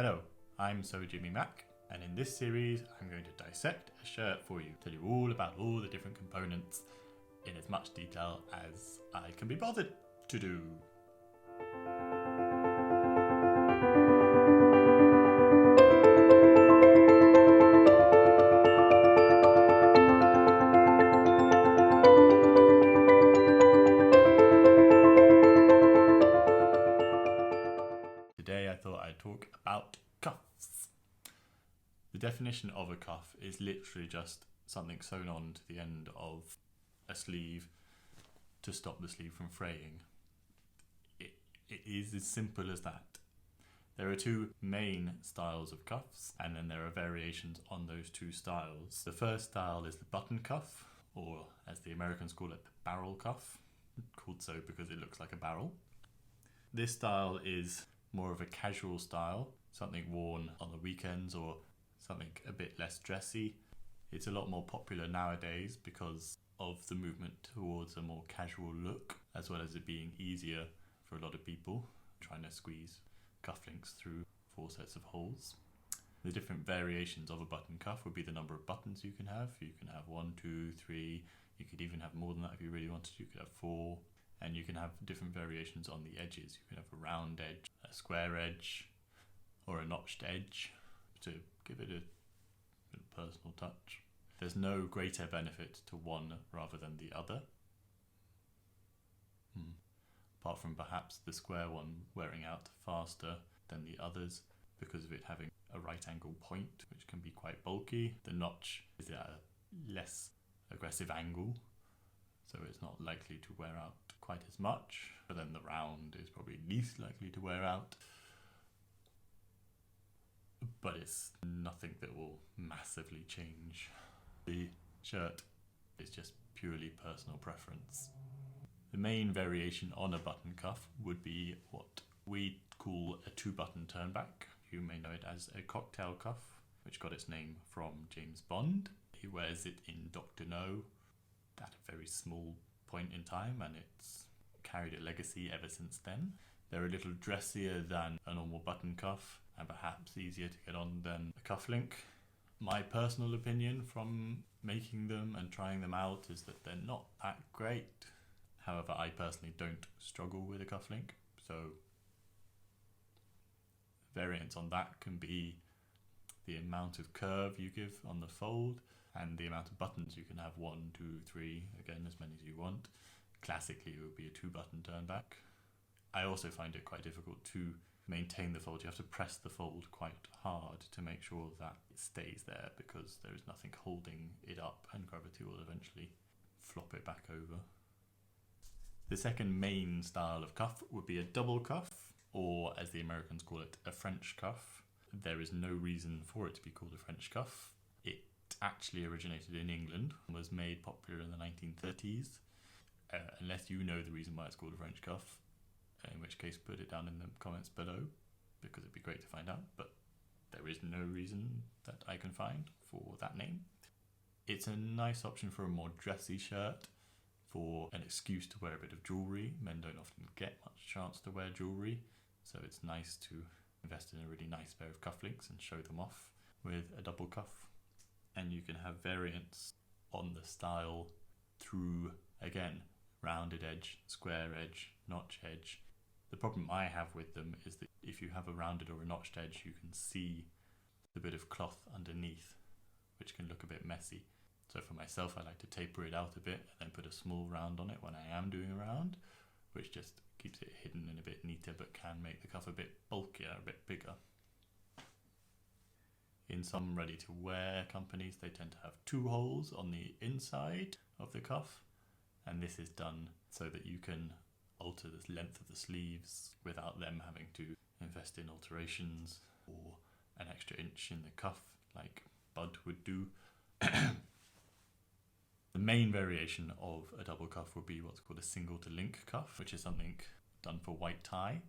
Hello, I'm So Jimmy Mac, and in this series I'm going to dissect a shirt for you, tell you all about all the different components in as much detail as I can be bothered to do. Today I thought I'd talk about cuffs. The definition of a cuff is literally just something sewn on to the end of a sleeve to stop the sleeve from fraying. It is as simple as that. There are two main styles of cuffs, and then there are variations on those two styles. The first style is the button cuff, or as the Americans call it, the barrel cuff, called so because it looks like a barrel. This style is more of a casual style, something worn on the weekends or something a bit less dressy. It's a lot more popular nowadays because of the movement towards a more casual look, as well as it being easier for a lot of people trying to squeeze cufflinks through 4 sets of holes. The different variations of a button cuff would be the number of buttons you can have. You can have 1, 2, 3, you could even have more than that if you really wanted to. You could have 4. And you can have different variations on the edges. You can have a round edge, a square edge, or a notched edge to give it a personal touch. There's no greater benefit to one rather than the other. Apart from perhaps the square one wearing out faster than the others because of it having a right angle point, which can be quite bulky. The notch is at a less aggressive angle, so it's not likely to wear out quite as much, but then the round is probably least likely to wear out. But it's nothing that will massively change the shirt. It's just purely personal preference. The main variation on a button cuff would be what we call a 2-button turnback. You may know it as a cocktail cuff, which got its name from James Bond. He wears it in Dr. No at a very small point in time, and it's carried a legacy ever since then. They're a little dressier than a normal button cuff and perhaps easier to get on than a cufflink. My personal opinion from making them and trying them out is that they're not that great. However, I personally don't struggle with a cufflink, so variants on that can be the amount of curve you give on the fold and the amount of buttons you can have. 1, 2, 3, again, as many as you want. Classically, it would be a 2-button turnback. I also find it quite difficult to maintain the fold. You have to press the fold quite hard to make sure that it stays there because there is nothing holding it up and gravity will eventually flop it back over. The second main style of cuff would be a double cuff, or as the Americans call it, a French cuff. There is no reason for it to be called a French cuff. It actually originated in England and was made popular in the 1930s. Unless you know the reason why it's called a French cuff, in which case put it down in the comments below, because it'd be great to find out, but there is no reason that I can find for that name. It's a nice option for a more dressy shirt, for an excuse to wear a bit of jewellery. Men don't often get much chance to wear jewellery, so it's nice to invest in a really nice pair of cufflinks and show them off with a double cuff. And you can have variants on the style through, again, rounded edge, square edge, notch edge. The problem I have with them is that if you have a rounded or a notched edge, you can see the bit of cloth underneath, which can look a bit messy. So for myself, I like to taper it out a bit and then put a small round on it when I am doing a round, which just keeps it hidden and a bit neater, but can make the cuff a bit bulkier, a bit bigger. In some ready-to-wear companies, they tend to have 2 holes on the inside of the cuff, and this is done so that you can alter the length of the sleeves without them having to invest in alterations or an extra inch in the cuff like Bud would do. The main variation of a double cuff would be what's called a single to link cuff, which is something done for white tie.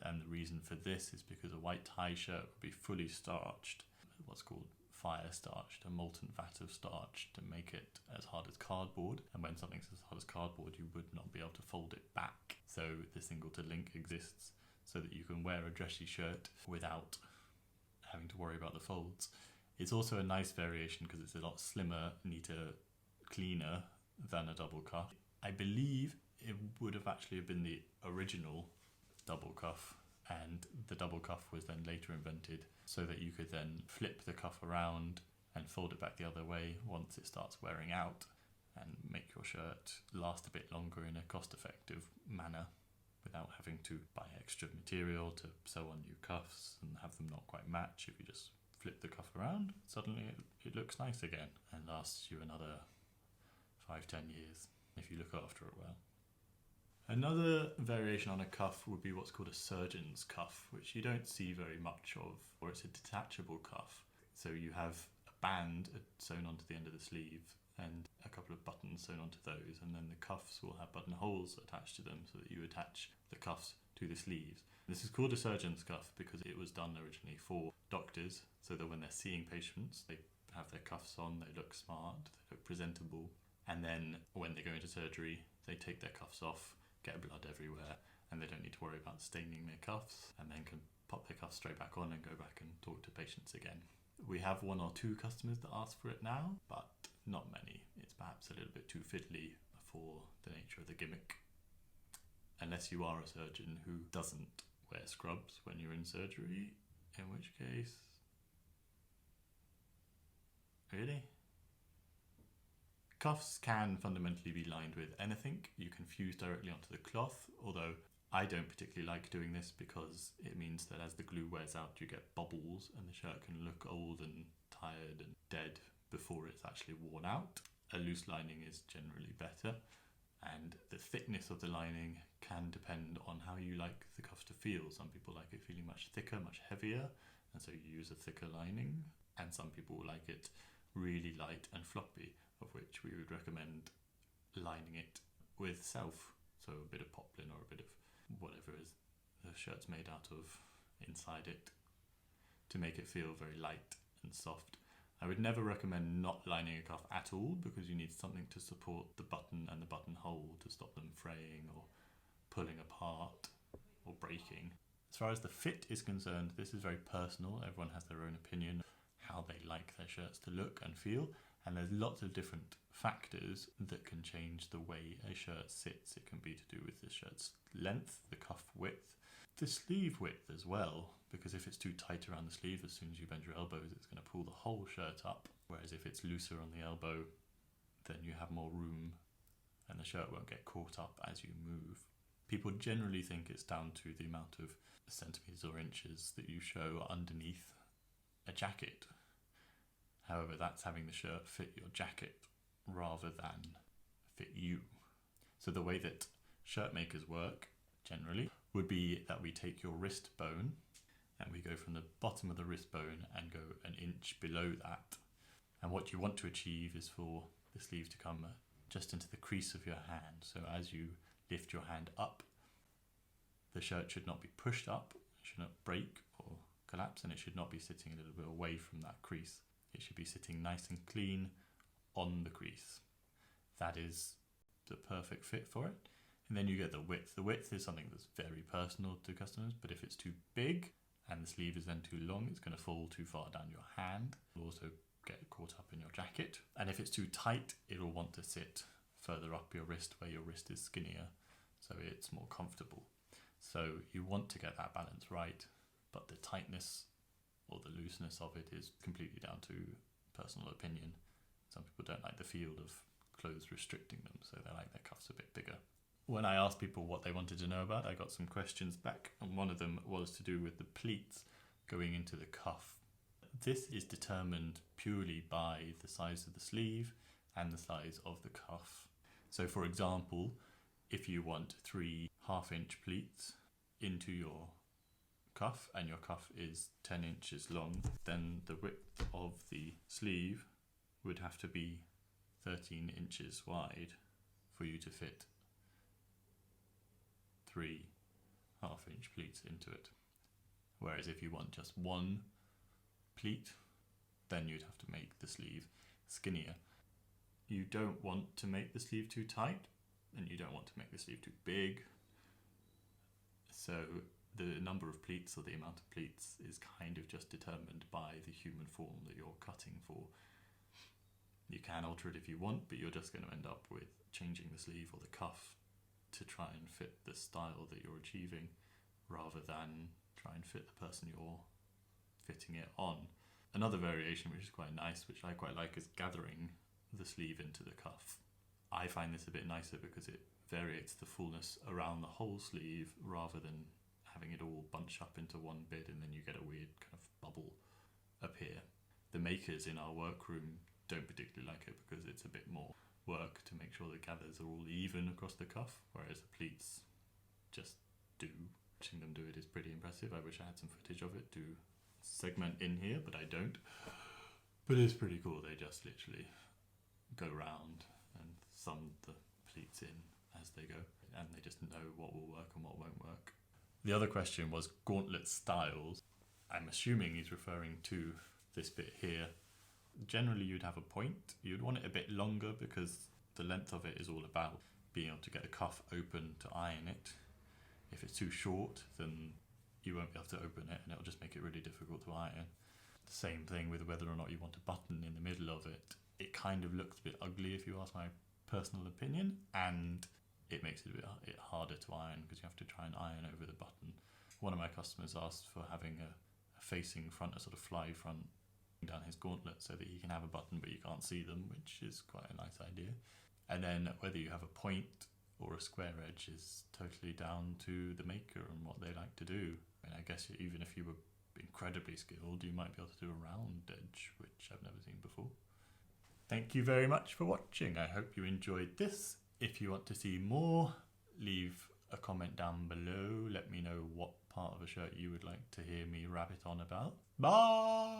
And the reason for this is because a white tie shirt would be fully starched, what's called fire starched, a molten vat of starch to make it as hard as cardboard. And when something's as hard as cardboard, you would not be able to fold it back. So the single to link exists so that you can wear a dressy shirt without having to worry about the folds. It's also a nice variation because it's a lot slimmer, neater, cleaner than a double cuff. I believe it would have actually been the original double cuff, and the double cuff was then later invented so that you could then flip the cuff around and fold it back the other way once it starts wearing out, and make your shirt last a bit longer in a cost-effective manner without having to buy extra material to sew on new cuffs and have them not quite match. If you just flip the cuff around, suddenly it looks nice again and lasts you another 5-10 years if you look after it well. Another variation on a cuff would be what's called a surgeon's cuff, which you don't see very much of, or it's a detachable cuff. So you have a band sewn onto the end of the sleeve and a couple of buttons sewn onto those, and then the cuffs will have buttonholes attached to them so that you attach the cuffs to the sleeves. This is called a surgeon's cuff because it was done originally for doctors, so that when they're seeing patients, they have their cuffs on, they look smart, they look presentable, and then when they go into surgery, they take their cuffs off, get blood everywhere, and they don't need to worry about staining their cuffs, and then can pop their cuffs straight back on and go back and talk to patients again. We have 1 or 2 customers that ask for it now, but not many. It's perhaps a little bit too fiddly for the nature of the gimmick. Unless you are a surgeon who doesn't wear scrubs when you're in surgery, in which case... Really? Cuffs can fundamentally be lined with anything. You can fuse directly onto the cloth, although I don't particularly like doing this because it means that as the glue wears out, you get bubbles and the shirt can look old and tired and dead before it's actually worn out. A loose lining is generally better, and the thickness of the lining can depend on how you like the cuff to feel. Some people like it feeling much thicker, much heavier, and so you use a thicker lining, and some people like it really light and floppy, of which we would recommend lining it with self, so a bit of poplin or a bit of whatever is the shirt's made out of inside it, to make it feel very light and soft. I would never recommend not lining a cuff at all, because you need something to support the button and the buttonhole to stop them fraying or pulling apart or breaking. As far as the fit is concerned, this is very personal. Everyone has their own opinion of how they like their shirts to look and feel, and there's lots of different factors that can change the way a shirt sits. It can be to do with the shirt's length, the cuff width, the sleeve width as well, because if it's too tight around the sleeve, as soon as you bend your elbows, it's going to pull the whole shirt up, whereas if it's looser on the elbow, then you have more room and the shirt won't get caught up as you move. People generally think it's down to the amount of centimetres or inches that you show underneath a jacket. However, that's having the shirt fit your jacket rather than fit you. So the way that shirt makers work, generally, would be that we take your wrist bone and we go from the bottom of the wrist bone and go an inch below that. And what you want to achieve is for the sleeve to come just into the crease of your hand. So as you lift your hand up, the shirt should not be pushed up, it should not break or collapse, and it should not be sitting a little bit away from that crease. It should be sitting nice and clean on the crease. That is the perfect fit for it. And then you get the width. The width is something that's very personal to customers, but if it's too big and the sleeve is then too long, it's going to fall too far down your hand. It'll also get caught up in your jacket. And if it's too tight, it'll want to sit further up your wrist where your wrist is skinnier, so it's more comfortable. So you want to get that balance right, but the tightness or the looseness of it is completely down to personal opinion. Some people don't like the feel of clothes restricting them, so they like their cuffs a bit bigger. When I asked people what they wanted to know about, I got some questions back, and one of them was to do with the pleats going into the cuff. This is determined purely by the size of the sleeve and the size of the cuff. So for example, if you want 3 half-inch pleats into your cuff and your cuff is 10 inches long, then the width of the sleeve would have to be 13 inches wide for you to fit 3 half-inch pleats into it. Whereas if you want just 1 pleat, then you'd have to make the sleeve skinnier. You don't want to make the sleeve too tight, and you don't want to make the sleeve too big. So the number of pleats or the amount of pleats is kind of just determined by the human form that you're cutting for. You can alter it if you want, but you're just going to end up with changing the sleeve or the cuff to try and fit the style that you're achieving, rather than try and fit the person you're fitting it on. Another variation which is quite nice, which I quite like, is gathering the sleeve into the cuff. I find this a bit nicer because it variates the fullness around the whole sleeve rather than having it all bunch up into one bit and then you get a weird kind of bubble appear. The makers in our workroom don't particularly like it because it's a bit more work to make sure the gathers are all even across the cuff, whereas the pleats just do. Watching them do it is pretty impressive. I wish I had some footage of it to segment in here, but I don't. But it's pretty cool. They just literally go round and thumb the pleats in as they go, and they just know what will work and what won't work. The other question was gauntlet styles. I'm assuming he's referring to this bit here. Generally you'd have a point. You'd want it a bit longer because the length of it is all about being able to get the cuff open to iron it. If it's too short, then you won't be able to open it and it'll just make it really difficult to iron. The same thing with whether or not you want a button in the middle of it. It kind of looks a bit ugly if you ask my personal opinion, and it makes it a bit harder to iron because you have to try and iron over the button. One of my customers asked for having a facing front, a sort of fly front down his gauntlet so that he can have a button but you can't see them, which is quite a nice idea. And then whether you have a point or a square edge is totally down to the maker and what they like to do. I mean, I guess even if you were incredibly skilled, you might be able to do a round edge, which I've never seen before. Thank you very much for watching. I hope you enjoyed this. If you want to see more, leave a comment down below. Let me know what part of a shirt you would like to hear me rabbit on about. Bye!